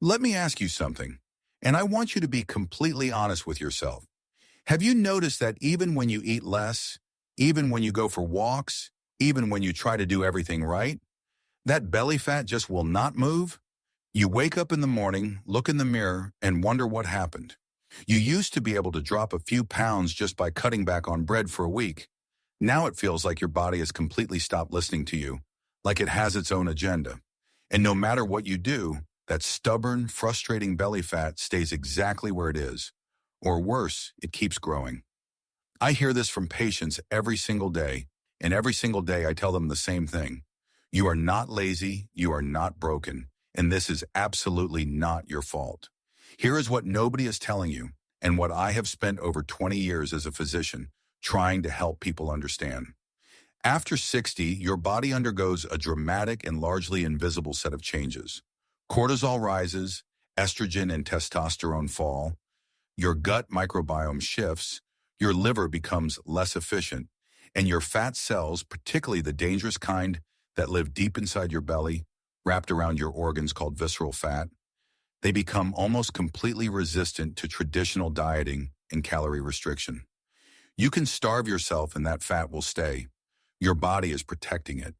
Let me ask you something, and I want you to be completely honest with yourself. Have you noticed that even when you eat less, even when you go for walks, even when you try to do everything right, that belly fat just will not move? You wake up in the morning, look in the mirror, and wonder what happened. You used to be able to drop a few pounds just by cutting back on bread for a week. Now it feels like your body has completely stopped listening to you, like it has its own agenda. And no matter what you do, that stubborn, frustrating belly fat stays exactly where it is. Or worse, it keeps growing. I hear this from patients every single day, and every single day I tell them the same thing. You are not lazy, you are not broken, and this is absolutely not your fault. Here is what nobody is telling you, and what I have spent over 20 years as a physician trying to help people understand. After 60, your body undergoes a dramatic and largely invisible set of changes. Cortisol rises, estrogen and testosterone fall, your gut microbiome shifts, your liver becomes less efficient, and your fat cells, particularly the dangerous kind that live deep inside your belly, wrapped around your organs called visceral fat, they become almost completely resistant to traditional dieting and calorie restriction. You can starve yourself and that fat will stay. Your body is protecting it.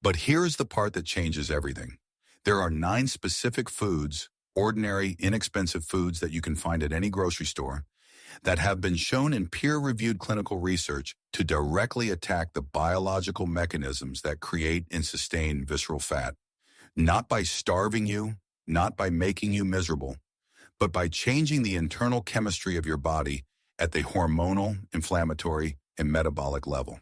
But here's the part that changes everything. There are 9 specific foods, ordinary, inexpensive foods that you can find at any grocery store, that have been shown in peer-reviewed clinical research to directly attack the biological mechanisms that create and sustain visceral fat. Not by starving you, not by making you miserable, but by changing the internal chemistry of your body at the hormonal, inflammatory, and metabolic level.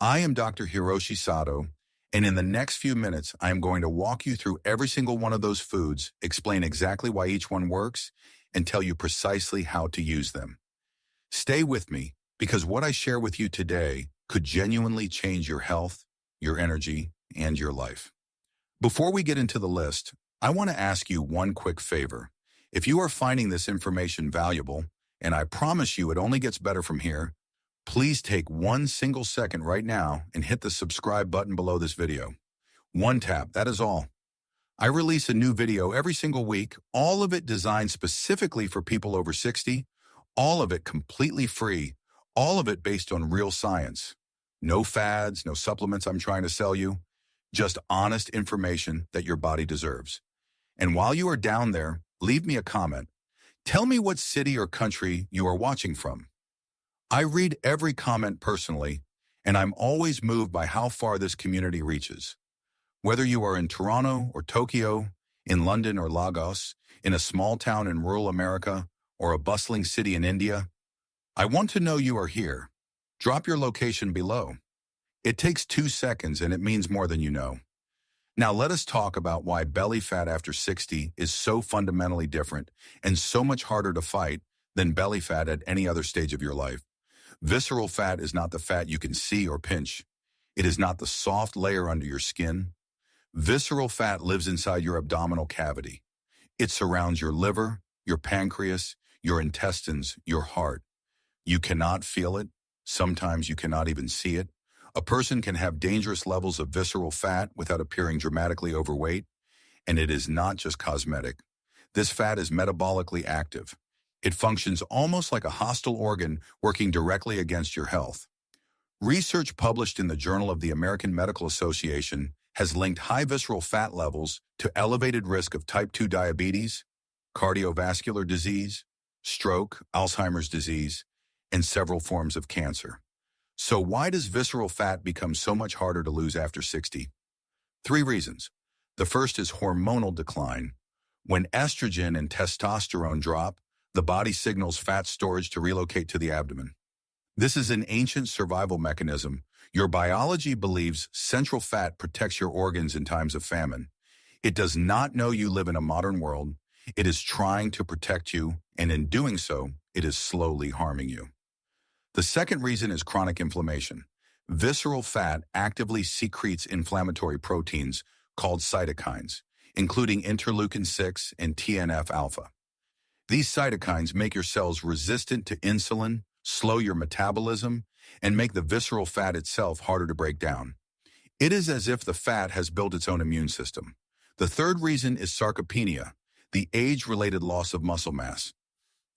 I am Dr. Hiroshi Sato, and in the next few minutes, I am going to walk you through every single one of those foods, explain exactly why each one works, and tell you precisely how to use them. Stay with me, because what I share with you today could genuinely change your health, your energy, and your life. Before we get into the list, I want to ask you one quick favor. If you are finding this information valuable, and I promise you it only gets better from here, please take one single second right now and hit the subscribe button below this video. One tap, that is all. I release a new video every single week, all of it designed specifically for people over 60, all of it completely free, all of it based on real science. No fads, no supplements I'm trying to sell you, just honest information that your body deserves. And while you are down there, leave me a comment. Tell me what city or country you are watching from. I read every comment personally, and I'm always moved by how far this community reaches. Whether you are in Toronto or Tokyo, in London or Lagos, in a small town in rural America, or a bustling city in India, I want to know you are here. Drop your location below. It takes 2 seconds and it means more than you know. Now let us talk about why belly fat after 60 is so fundamentally different and so much harder to fight than belly fat at any other stage of your life. Visceral fat is not the fat you can see or pinch. It is not the soft layer under your skin. Visceral fat lives inside your abdominal cavity. It surrounds your liver, your pancreas, your intestines, your heart. You cannot feel it. Sometimes you cannot even see it. A person can have dangerous levels of visceral fat without appearing dramatically overweight, and it is not just cosmetic. This fat is metabolically active. It functions almost like a hostile organ working directly against your health. Research published in the Journal of the American Medical Association has linked high visceral fat levels to elevated risk of type 2 diabetes, cardiovascular disease, stroke, Alzheimer's disease, and several forms of cancer. So why does visceral fat become so much harder to lose after 60? 3 reasons. The first is hormonal decline. When estrogen and testosterone drop, the body signals fat storage to relocate to the abdomen. This is an ancient survival mechanism. Your biology believes central fat protects your organs in times of famine. It does not know you live in a modern world. It is trying to protect you, and in doing so, it is slowly harming you. The second reason is chronic inflammation. Visceral fat actively secretes inflammatory proteins called cytokines, including interleukin-6 and TNF-alpha. These cytokines make your cells resistant to insulin, slow your metabolism, and make the visceral fat itself harder to break down. It is as if the fat has built its own immune system. The third reason is sarcopenia. the age-related loss of muscle mass.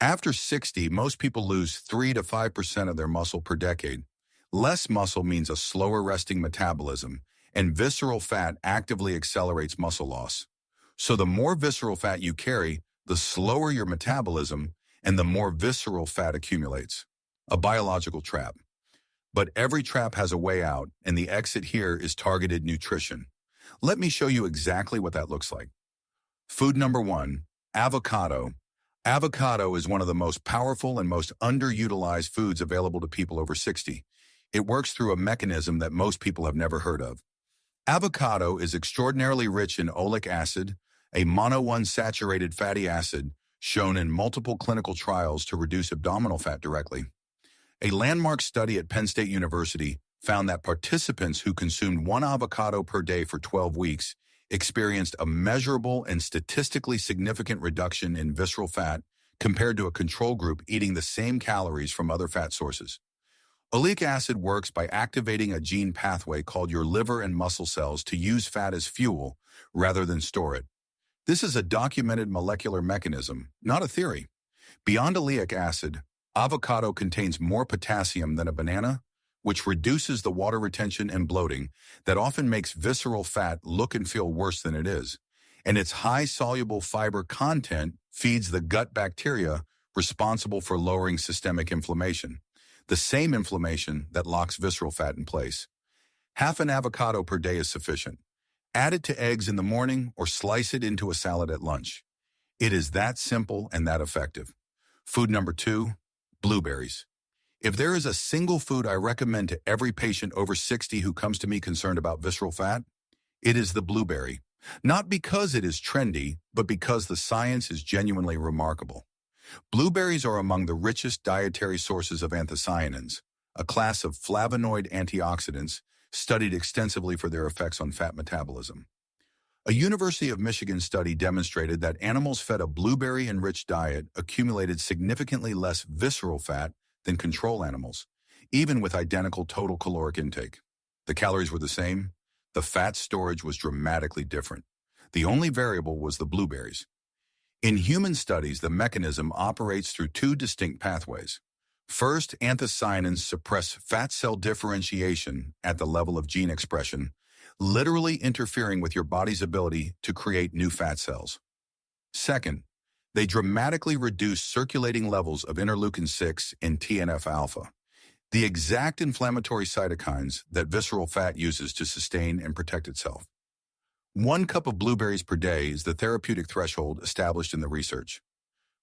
After 60, most people lose 3 to 5% of their muscle per decade. Less muscle means a slower resting metabolism, and visceral fat actively accelerates muscle loss. So the more visceral fat you carry, the slower your metabolism, and the more visceral fat accumulates. A biological trap. But every trap has a way out, and the exit here is targeted nutrition. Let me show you exactly what that looks like. Food number 1, avocado. Avocado is one of the most powerful and most underutilized foods available to people over 60. It works through a mechanism that most people have never heard of. Avocado is extraordinarily rich in oleic acid, a monounsaturated fatty acid shown in multiple clinical trials to reduce abdominal fat directly. A landmark study at Penn State University found that participants who consumed 1 avocado per day for 12 weeks experienced a measurable and statistically significant reduction in visceral fat compared to a control group eating the same calories from other fat sources. Oleic acid works by activating a gene pathway called your liver and muscle cells to use fat as fuel rather than store it. This is a documented molecular mechanism, not a theory. Beyond oleic acid, avocado contains more potassium than a banana, which reduces the water retention and bloating that often makes visceral fat look and feel worse than it is. And its high soluble fiber content feeds the gut bacteria responsible for lowering systemic inflammation, the same inflammation that locks visceral fat in place. Half an avocado per day is sufficient. Add it to eggs in the morning or slice it into a salad at lunch. It is that simple and that effective. Food number 2, blueberries. If there is a single food I recommend to every patient over 60 who comes to me concerned about visceral fat, it is the blueberry. Not because it is trendy, but because the science is genuinely remarkable. Blueberries are among the richest dietary sources of anthocyanins, a class of flavonoid antioxidants studied extensively for their effects on fat metabolism. A University of Michigan study demonstrated that animals fed a blueberry-enriched diet accumulated significantly less visceral fat than control animals, even with identical total caloric intake. The calories were the same. The fat storage was dramatically different. The only variable was the blueberries. In human studies, the mechanism operates through 2 distinct pathways. First, anthocyanins suppress fat cell differentiation at the level of gene expression, literally interfering with your body's ability to create new fat cells. Second, they dramatically reduce circulating levels of interleukin-6 and TNF-alpha, the exact inflammatory cytokines that visceral fat uses to sustain and protect itself. 1 cup of blueberries per day is the therapeutic threshold established in the research.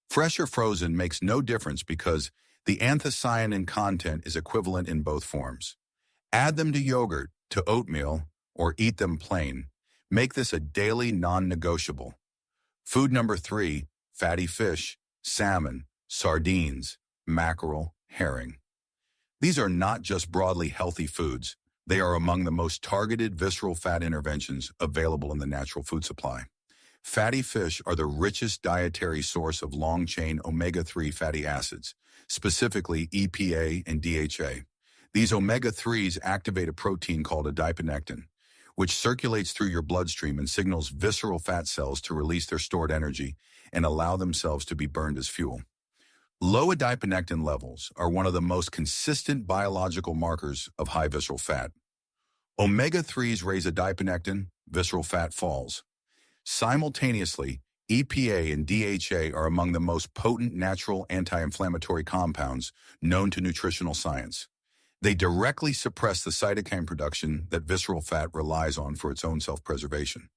Fresh or frozen makes no difference because the anthocyanin content is equivalent in both forms. Add them to yogurt, to oatmeal, or eat them plain. Make this a daily non-negotiable. Food number 3, fatty fish, salmon, sardines, mackerel, herring. These are not just broadly healthy foods. They are among the most targeted visceral fat interventions available in the natural food supply. Fatty fish are the richest dietary source of long-chain omega-3 fatty acids, specifically EPA and DHA. These omega-3s activate a protein called adiponectin, which circulates through your bloodstream and signals visceral fat cells to release their stored energy and allow themselves to be burned as fuel. Low adiponectin levels are one of the most consistent biological markers of high visceral fat. Omega-3s raise adiponectin, visceral fat falls. Simultaneously, EPA and DHA are among the most potent natural anti-inflammatory compounds known to nutritional science. They directly suppress the cytokine production that visceral fat relies on for its own self-preservation.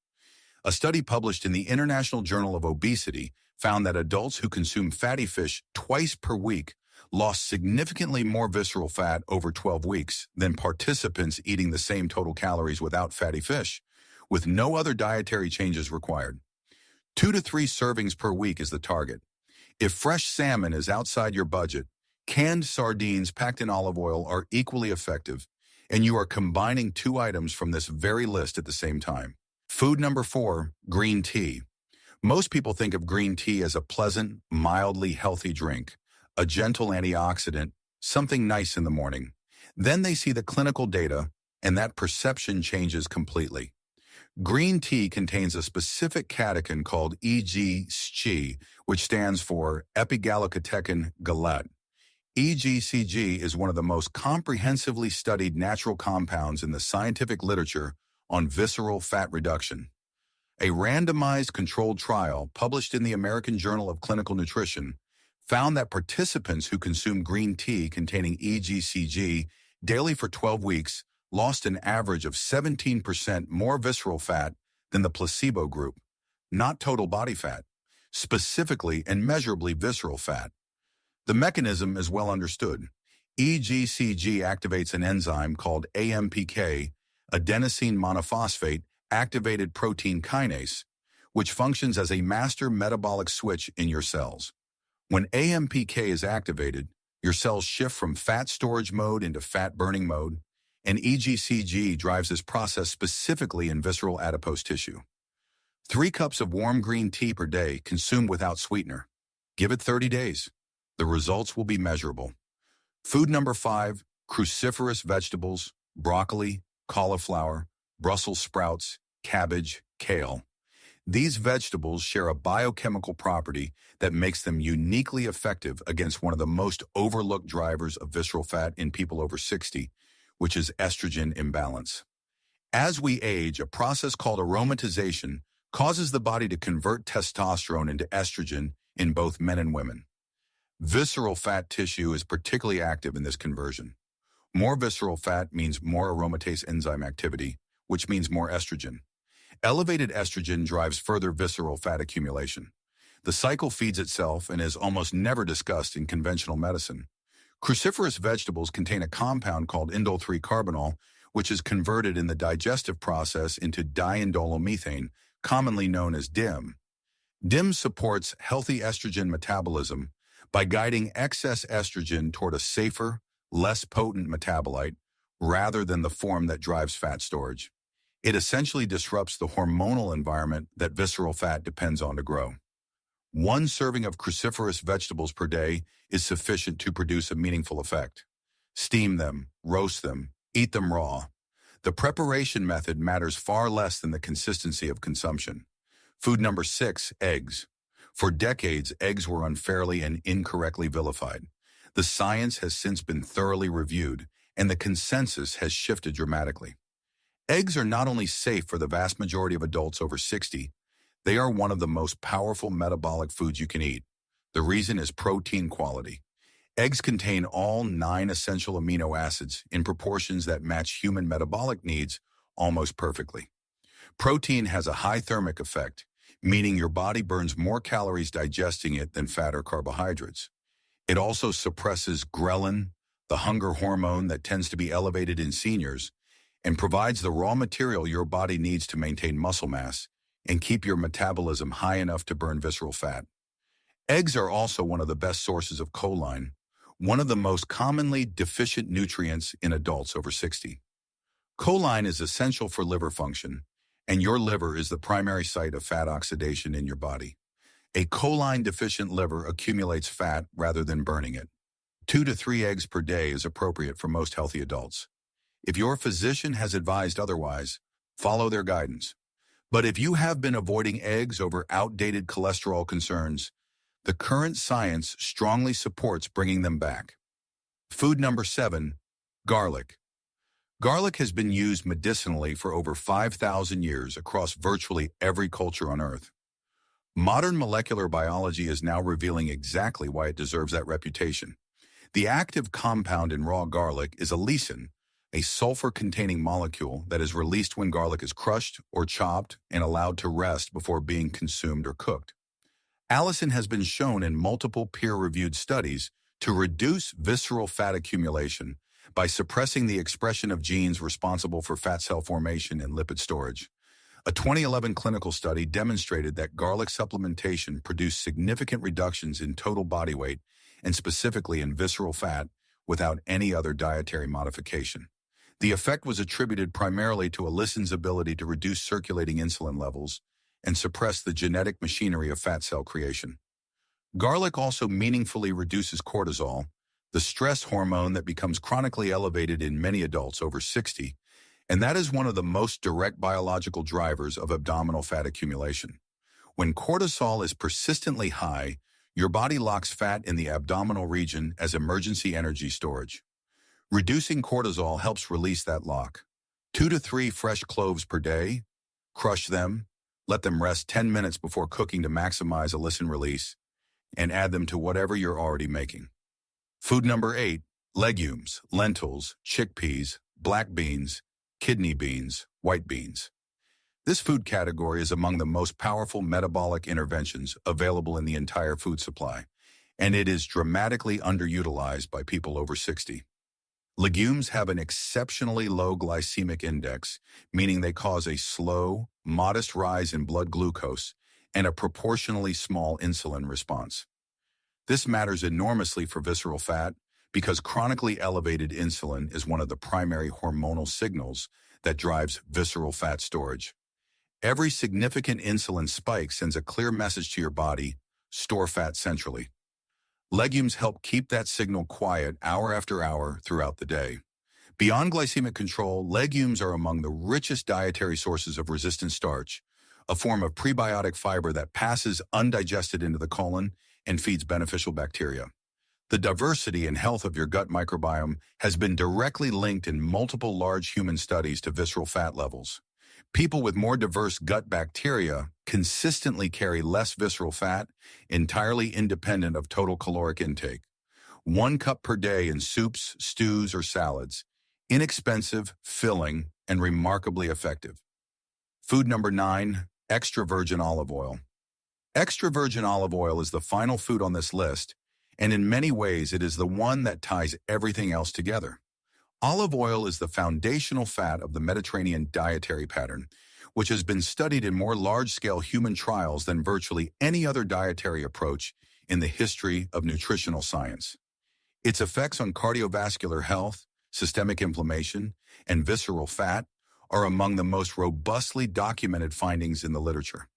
A study published in the International Journal of Obesity found that adults who consume fatty fish twice per week lost significantly more visceral fat over 12 weeks than participants eating the same total calories without fatty fish, with no other dietary changes required. 2 to 3 servings per week is the target. If fresh salmon is outside your budget, canned sardines packed in olive oil are equally effective, and you are combining 2 items from this very list at the same time. Food number 4, green tea. Most people think of green tea as a pleasant, mildly healthy drink, a gentle antioxidant, something nice in the morning. Then they see the clinical data, and that perception changes completely. Green tea contains a specific catechin called EGCG, which stands for epigallocatechin galette. EGCG is one of the most comprehensively studied natural compounds in the scientific literature on visceral fat reduction. A randomized controlled trial published in the American Journal of Clinical Nutrition found that participants who consumed green tea containing EGCG daily for 12 weeks lost an average of 17% more visceral fat than the placebo group, not total body fat, specifically and measurably visceral fat. The mechanism is well understood. EGCG activates an enzyme called AMPK, adenosine monophosphate activated protein kinase, which functions as a master metabolic switch in your cells. When AMPK is activated, your cells shift from fat storage mode into fat burning mode, and EGCG drives this process specifically in visceral adipose tissue. 3 cups of warm green tea per day consumed without sweetener. Give it 30 days. The results will be measurable. Food number 5, cruciferous vegetables, broccoli, cauliflower, Brussels sprouts, cabbage, kale. These vegetables share a biochemical property that makes them uniquely effective against one of the most overlooked drivers of visceral fat in people over 60, which is estrogen imbalance. As we age, a process called aromatization causes the body to convert testosterone into estrogen in both men and women. Visceral fat tissue is particularly active in this conversion. More visceral fat means more aromatase enzyme activity, which means more estrogen. Elevated estrogen drives further visceral fat accumulation. The cycle feeds itself and is almost never discussed in conventional medicine. Cruciferous vegetables contain a compound called indole-3-carbinol, which is converted in the digestive process into diindolylmethane, commonly known as DIM. DIM supports healthy estrogen metabolism by guiding excess estrogen toward a safer, less potent metabolite rather than the form that drives fat storage. It essentially disrupts the hormonal environment that visceral fat depends on to grow. 1 serving of cruciferous vegetables per day is sufficient to produce a meaningful effect. Steam them, roast them, eat them raw. The preparation method matters far less than the consistency of consumption. Food number 6, eggs. For decades, eggs were unfairly and incorrectly vilified. The science has since been thoroughly reviewed, and the consensus has shifted dramatically. Eggs are not only safe for the vast majority of adults over 60, they are one of the most powerful metabolic foods you can eat. The reason is protein quality. Eggs contain all 9 essential amino acids in proportions that match human metabolic needs almost perfectly. Protein has a high thermic effect, meaning your body burns more calories digesting it than fat or carbohydrates. It also suppresses ghrelin, the hunger hormone that tends to be elevated in seniors, and provides the raw material your body needs to maintain muscle mass and keep your metabolism high enough to burn visceral fat. Eggs are also one of the best sources of choline, one of the most commonly deficient nutrients in adults over 60. Choline is essential for liver function, and your liver is the primary site of fat oxidation in your body. A choline-deficient liver accumulates fat rather than burning it. 2 to 3 eggs per day is appropriate for most healthy adults. If your physician has advised otherwise, follow their guidance. But if you have been avoiding eggs over outdated cholesterol concerns, the current science strongly supports bringing them back. Food number 7, garlic. Garlic has been used medicinally for over 5,000 years across virtually every culture on Earth. Modern molecular biology is now revealing exactly why it deserves that reputation. The active compound in raw garlic is allicin, a sulfur-containing molecule that is released when garlic is crushed or chopped and allowed to rest before being consumed or cooked. Allicin has been shown in multiple peer-reviewed studies to reduce visceral fat accumulation by suppressing the expression of genes responsible for fat cell formation and lipid storage. A 2011 clinical study demonstrated that garlic supplementation produced significant reductions in total body weight and specifically in visceral fat without any other dietary modification. The effect was attributed primarily to allicin's ability to reduce circulating insulin levels and suppress the genetic machinery of fat cell creation. Garlic also meaningfully reduces cortisol, the stress hormone that becomes chronically elevated in many adults over 60 And that is one of the most direct biological drivers of abdominal fat accumulation. When cortisol is persistently high, your body locks fat in the abdominal region as emergency energy storage. Reducing cortisol helps release that lock. 2 to 3 fresh cloves per day. Crush them. Let them rest 10 minutes before cooking to maximize allicin release, and add them to whatever you're already making. Food number 8, legumes, lentils, chickpeas, black beans, kidney beans, white beans. This food category is among the most powerful metabolic interventions available in the entire food supply, and it is dramatically underutilized by people over 60. Legumes have an exceptionally low glycemic index, meaning they cause a slow, modest rise in blood glucose and a proportionally small insulin response. This matters enormously for visceral fat because chronically elevated insulin is one of the primary hormonal signals that drives visceral fat storage. Every significant insulin spike sends a clear message to your body: store fat centrally. Legumes help keep that signal quiet hour after hour throughout the day. Beyond glycemic control, legumes are among the richest dietary sources of resistant starch, a form of prebiotic fiber that passes undigested into the colon and feeds beneficial bacteria. The diversity and health of your gut microbiome has been directly linked in multiple large human studies to visceral fat levels. People with more diverse gut bacteria consistently carry less visceral fat, entirely independent of total caloric intake. 1 cup per day in soups, stews, or salads. Inexpensive, filling, and remarkably effective. Food number 9, extra virgin olive oil. Extra virgin olive oil is the final food on this list, and in many ways it is the one that ties everything else together. Olive oil is the foundational fat of the Mediterranean dietary pattern, which has been studied in more large-scale human trials than virtually any other dietary approach in the history of nutritional science. Its effects on cardiovascular health, systemic inflammation, and visceral fat are among the most robustly documented findings in the literature.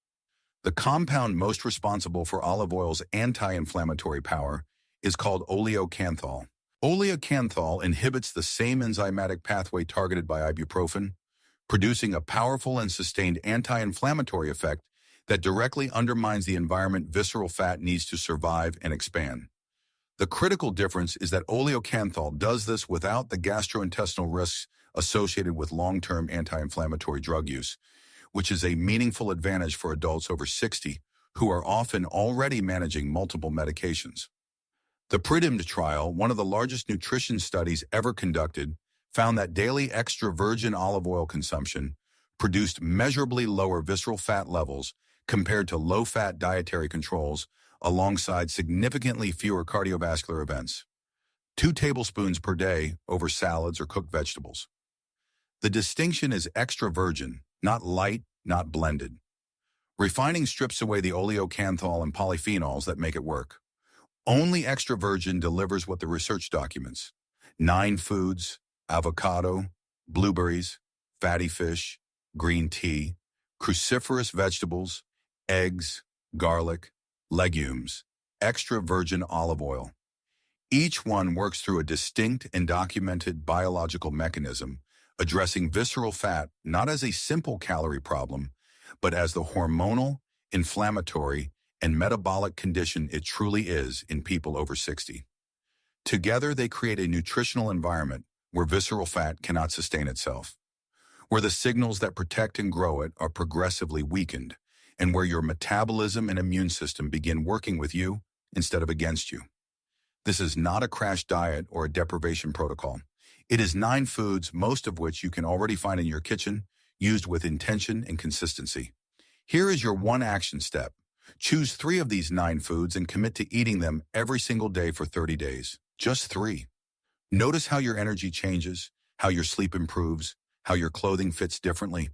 The compound most responsible for olive oil's anti-inflammatory power is called oleocanthal. Oleocanthal inhibits the same enzymatic pathway targeted by ibuprofen, producing a powerful and sustained anti-inflammatory effect that directly undermines the environment visceral fat needs to survive and expand. The critical difference is that oleocanthal does this without the gastrointestinal risks associated with long-term anti-inflammatory drug use, which is a meaningful advantage for adults over 60 who are often already managing multiple medications. The PRIDIMD trial, one of the largest nutrition studies ever conducted, found that daily extra virgin olive oil consumption produced measurably lower visceral fat levels compared to low-fat dietary controls, alongside significantly fewer cardiovascular events. 2 tablespoons per day over salads or cooked vegetables. The distinction is extra virgin, not light, not blended. Refining strips away the oleocanthal and polyphenols that make it work. Only extra virgin delivers what the research documents: 9 foods, avocado, blueberries, fatty fish, green tea, cruciferous vegetables, eggs, garlic, legumes, extra virgin olive oil. Each one works through a distinct and documented biological mechanism, addressing visceral fat not as a simple calorie problem, but as the hormonal, inflammatory, and metabolic condition it truly is in people over 60. Together, they create a nutritional environment where visceral fat cannot sustain itself, where the signals that protect and grow it are progressively weakened, and where your metabolism and immune system begin working with you instead of against you. This is not a crash diet or a deprivation protocol. It is 9 foods, most of which you can already find in your kitchen, used with intention and consistency. Here is your one action step. Choose 3 of these 9 foods and commit to eating them every single day for 30 days. Just 3. Notice how your energy changes, how your sleep improves, how your clothing fits differently.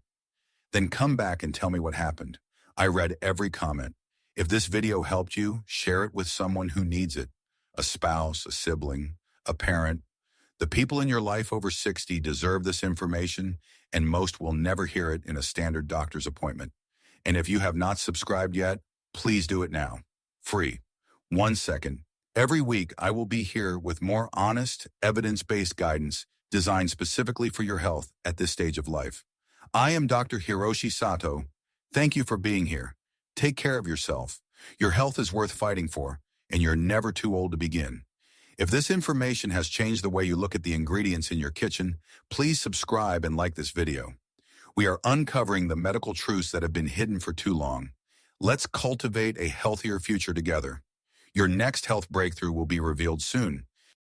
Then come back and tell me what happened. I read every comment. If this video helped you, share it with someone who needs it. A spouse, a sibling, a parent. The people in your life over 60 deserve this information, and most will never hear it in a standard doctor's appointment. And if you have not subscribed yet, please do it now. Free. 1 second. Every week, I will be here with more honest, evidence-based guidance designed specifically for your health at this stage of life. I am Dr. Hiroshi Sato. Thank you for being here. Take care of yourself. Your health is worth fighting for, and you're never too old to begin. If this information has changed the way you look at the ingredients in your kitchen, please subscribe and like this video. We are uncovering the medical truths that have been hidden for too long. Let's cultivate a healthier future together. Your next health breakthrough will be revealed soon,